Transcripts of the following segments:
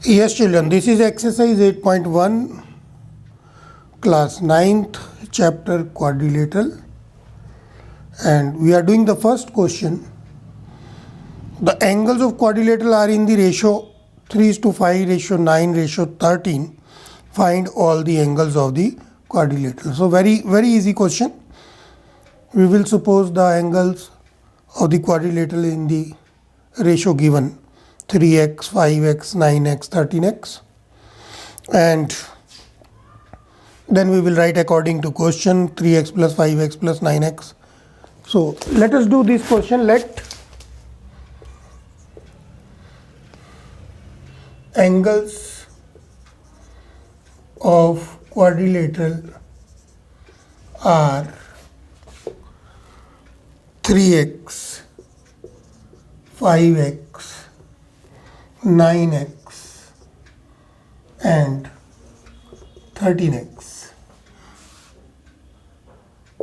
Yes, children, this is exercise 8.1, class 9th, chapter quadrilateral, and we are doing the first question. The angles of quadrilateral are in the ratio 3:5, ratio 9, ratio 13. Find all the angles of the quadrilateral. So very easy question. We will suppose the angles of the quadrilateral in the ratio given 3x, 5x, 9x, 13x, and then we will write according to question 3x plus 5x plus 9x. So let us do this question. Let angles of quadrilateral are 3x, 5x, 9x and 13x.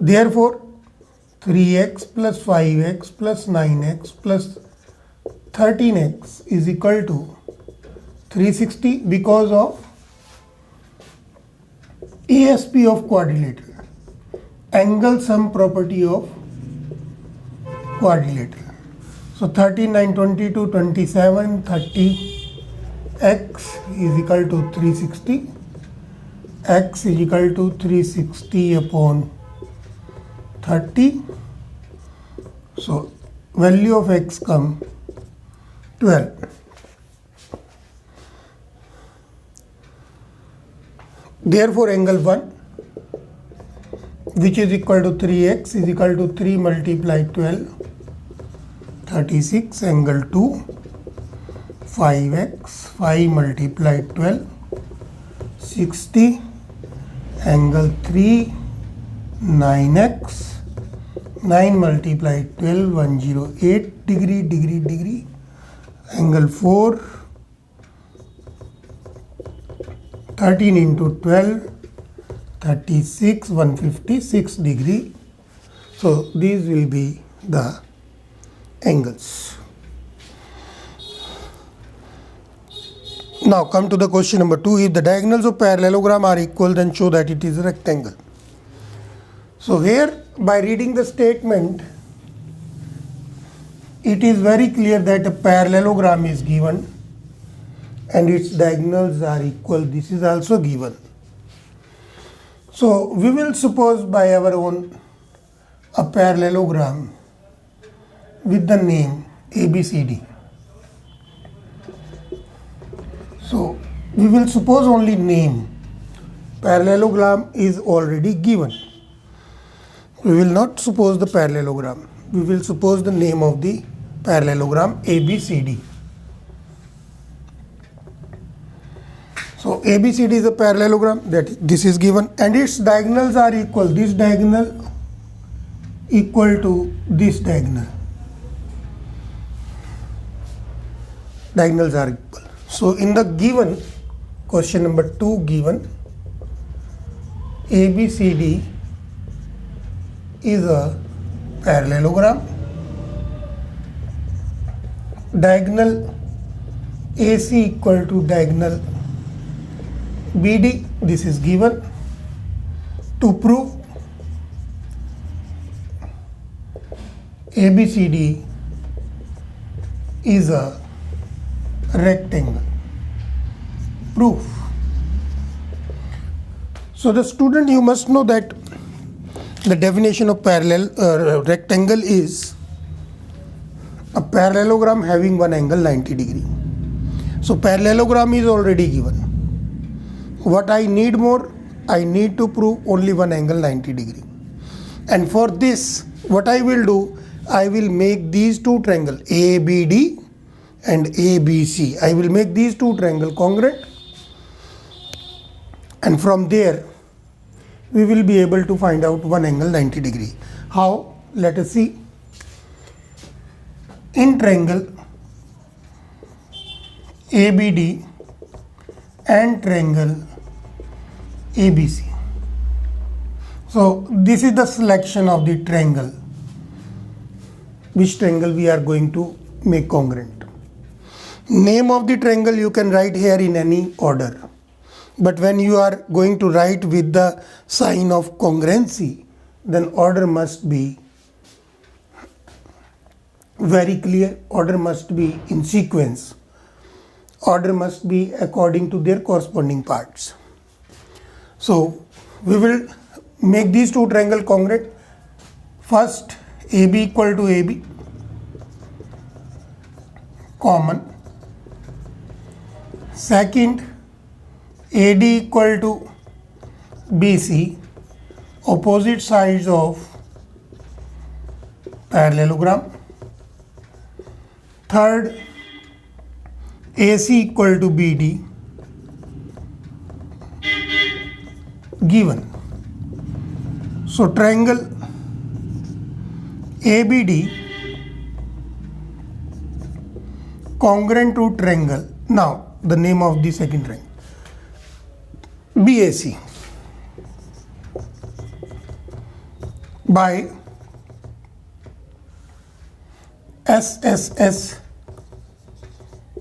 Therefore, 3x plus 5x plus 9x plus 13x is equal to 360 because of ASP of quadrilateral, angle sum property of quadrilateral. So 13, 9, 22, 27, 30, x is equal to 360. X is equal to 360 upon 30. So value of x come 12. Therefore, angle 1, which is equal to 3x, is equal to 3 multiplied 12, 36. Angle 2, 5x, 5 multiplied 12, 60. Angle 3, 9x, 9 multiplied 12, 108 degree. Angle 4, 13 into 12, 36, 156 degree. So these will be the angles. Now come to the question number 2. If the diagonals of parallelogram are equal, then show that it is a rectangle. So here, by reading the statement, it is very clear that a parallelogram is given and its diagonals are equal. This is also given. So we will suppose by our own a parallelogram with the name ABCD. So we will suppose only name. Parallelogram is already given. We will not suppose the parallelogram. We will suppose the name of the parallelogram ABCD. So ABCD is a parallelogram that this is given and its diagonals are equal. This diagonal equal to this diagonal. Diagonals are equal. So in the given question number 2 given, ABCD is a parallelogram. Diagonal AC equal to diagonal BD. This is given. To prove ABCD is a rectangle. Proof. So the student, you must know that the definition of rectangle is a parallelogram having one angle 90 degree. So parallelogram is already given. What I need more? I need to prove only one angle 90 degree. And for this, what I will do, I will make these two triangles ABD and ABC. I will make these two triangles congruent, and from there we will be able to find out one angle 90 degree. How? Let us see. In triangle ABD and triangle ABC. So this is the selection of the triangle. Which triangle we are going to make congruent. Name of the triangle you can write here in any order. But when you are going to write with the sign of congruency, then order must be very clear. Order must be in sequence. Order must be according to their corresponding parts. So we will make these two triangles congruent. First, AB equal to AB, common. Second, AD equal to BC, opposite sides of parallelogram. Third, AC equal to BD, given. So triangle ABD congruent to triangle. Now the name of the second triangle, BAC, by SSS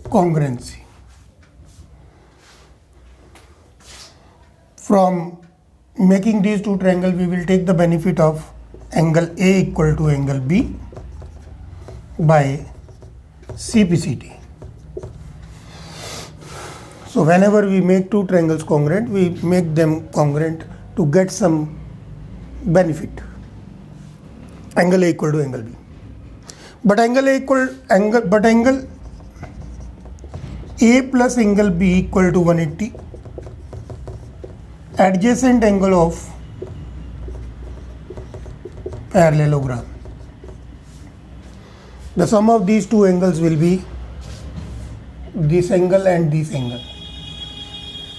congruency. From making these two triangles, we will take the benefit of angle A equal to angle B by CPCT. So whenever we make two triangles congruent, we make them congruent to get some benefit. Angle A equal to angle B. But angle A plus angle B equal to 180. Adjacent angle of parallelogram. The sum of these two angles will be this angle and this angle.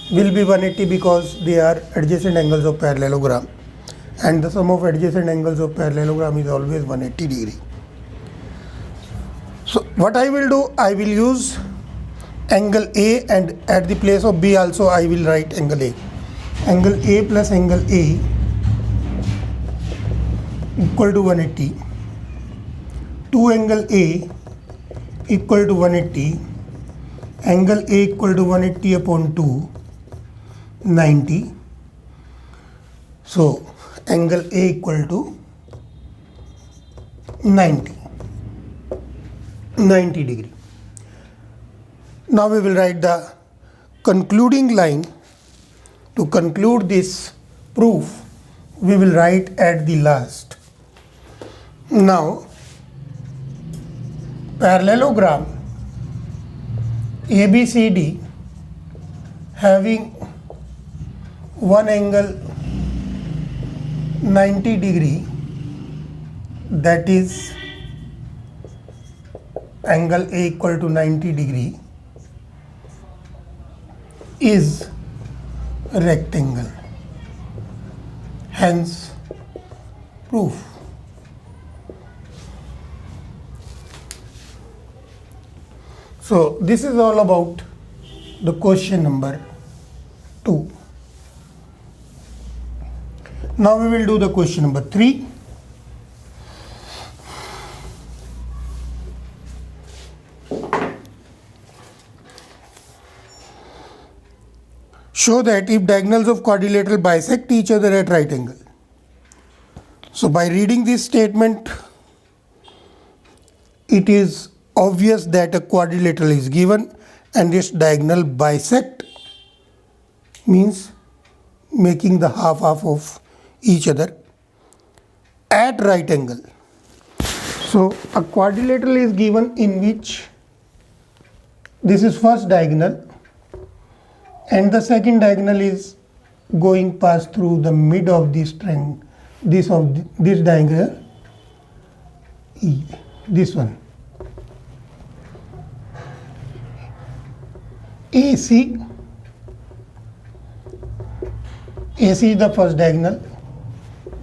Will be 180 because they are adjacent angles of parallelogram, and the sum of adjacent angles of parallelogram is always 180 degree. So what I will do, I will use angle A, and at the place of B also I will write angle A. Angle A plus angle A equal to 180. 2 angle A equal to 180. Angle A equal to 180 upon 2, 90. So angle A equal to 90 degree. Now we will write the concluding line. To conclude this proof, we will write at the last. Now, parallelogram ABCD having one angle 90 degree, that is angle A equal to 90 degree, is rectangle. Hence proof. So this is all about the question number 2. Now we will do the question number 3. Show that if diagonals of quadrilateral bisect each other at right angle. So by reading this statement, it is obvious that a quadrilateral is given and its diagonal bisect, means making the half of each other at right angle. So a quadrilateral is given in which this is first diagonal and the second diagonal is going past through the mid of this triangle, this diagonal, this one. AC is the first diagonal,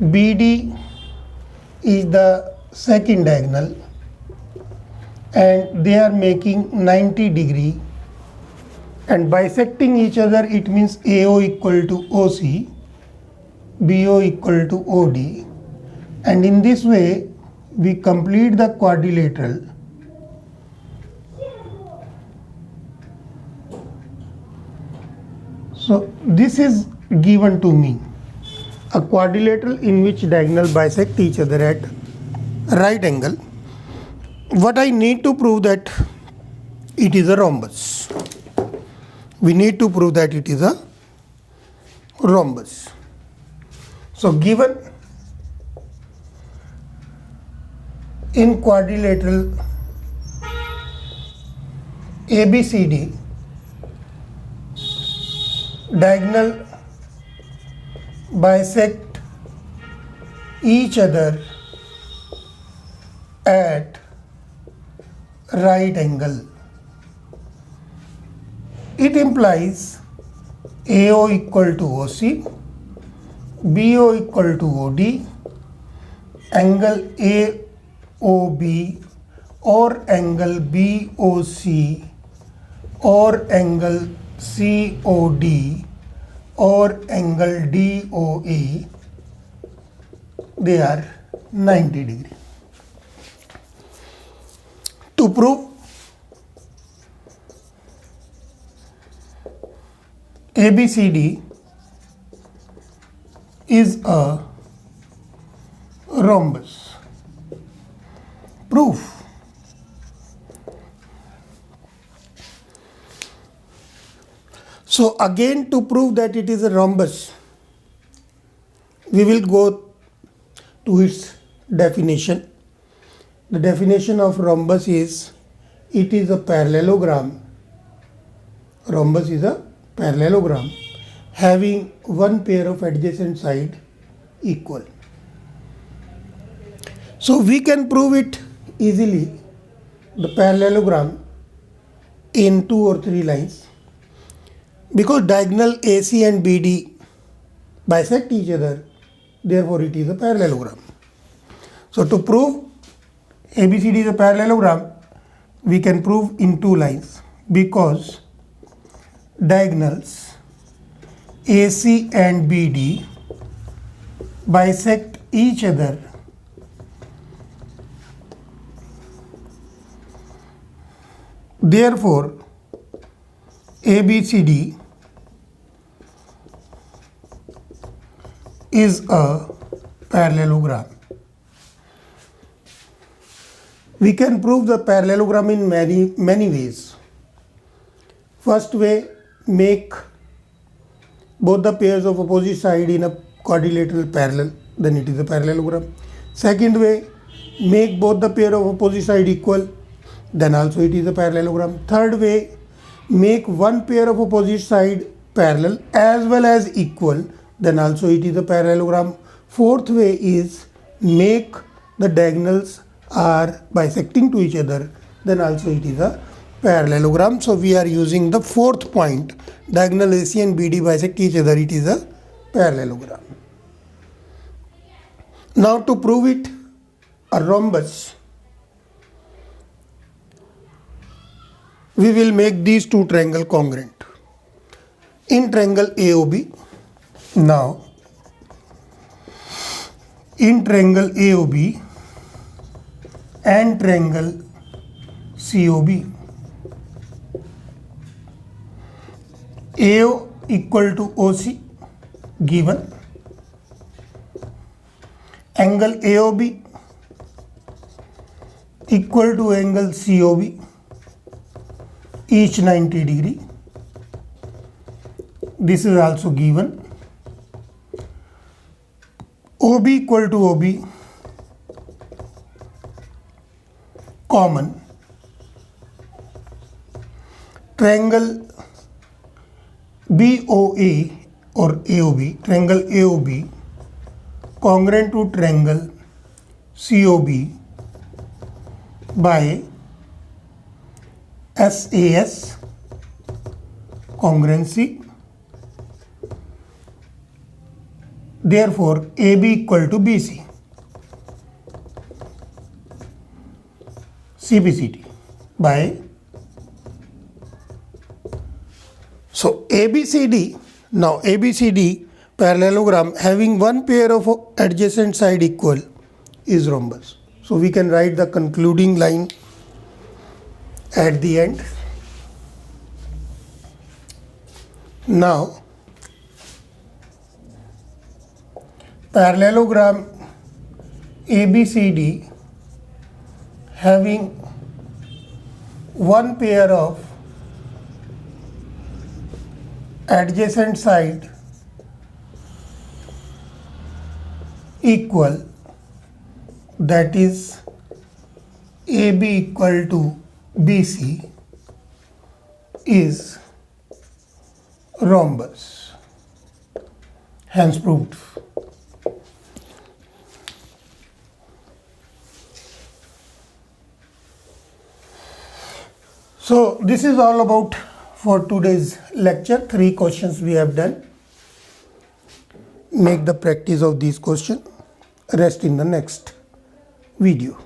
BD is the second diagonal, and they are making 90 degree and bisecting each other. It means AO equal to OC, BO equal to OD, and in this way we complete the quadrilateral So this is given to me, a quadrilateral in which diagonal bisect each other at right angle. What I need to prove that it is a rhombus. We need to prove that it is a rhombus. So given in quadrilateral ABCD, diagonal bisect each other at right angle. It implies AO equal to OC, BO equal to OD, angle AOB or angle BOC or angle COD or angle DOA, they are 90 degree. To prove ABCD is a rhombus. Proof. So again, to prove that it is a rhombus, we will go to its definition. The definition of rhombus is, it is a parallelogram. Rhombus is a parallelogram having one pair of adjacent side equal. So we can prove it easily, the parallelogram, in 2 or 3 lines, because diagonal AC and BD bisect each other, therefore it is a parallelogram. So to prove ABCD is a parallelogram, we can prove in 2 lines, because diagonals AC and BD bisect each other therefore ABCD is a parallelogram. We can prove the parallelogram in many ways. First way, make both the pairs of opposite side in a quadrilateral parallel, then it is a parallelogram. Second way, make both the pair of opposite side equal, then also it is a parallelogram. Third way, make one pair of opposite side parallel as well as equal, then also it is a parallelogram. Fourth way is make the diagonals are bisecting to each other, then also it is a parallelogram. So we are using the fourth point, diagonal AC and BD bisect each other, it is a parallelogram. Now to prove it a rhombus, we will make these 2 triangles congruent. In triangle AOB, now in triangle AOB and triangle COB, AO equal to OC given, angle AOB equal to angle COB, each 90 degree. This is also given. OB equal to OB common. Triangle BOA or AOB, triangle AOB congruent to triangle COB by SAS congruency. Therefore, AB equal to BC, CBCD by. So ABCD, now ABCD parallelogram having one pair of adjacent side equal is rhombus. So we can write the concluding line at the end. Now parallelogram ABCD having one pair of adjacent side equal, that is AB equal to BC, is rhombus. Hence proved. So this is all about for today's lecture. 3 questions we have done. Make the practice of these questions. Rest in the next video.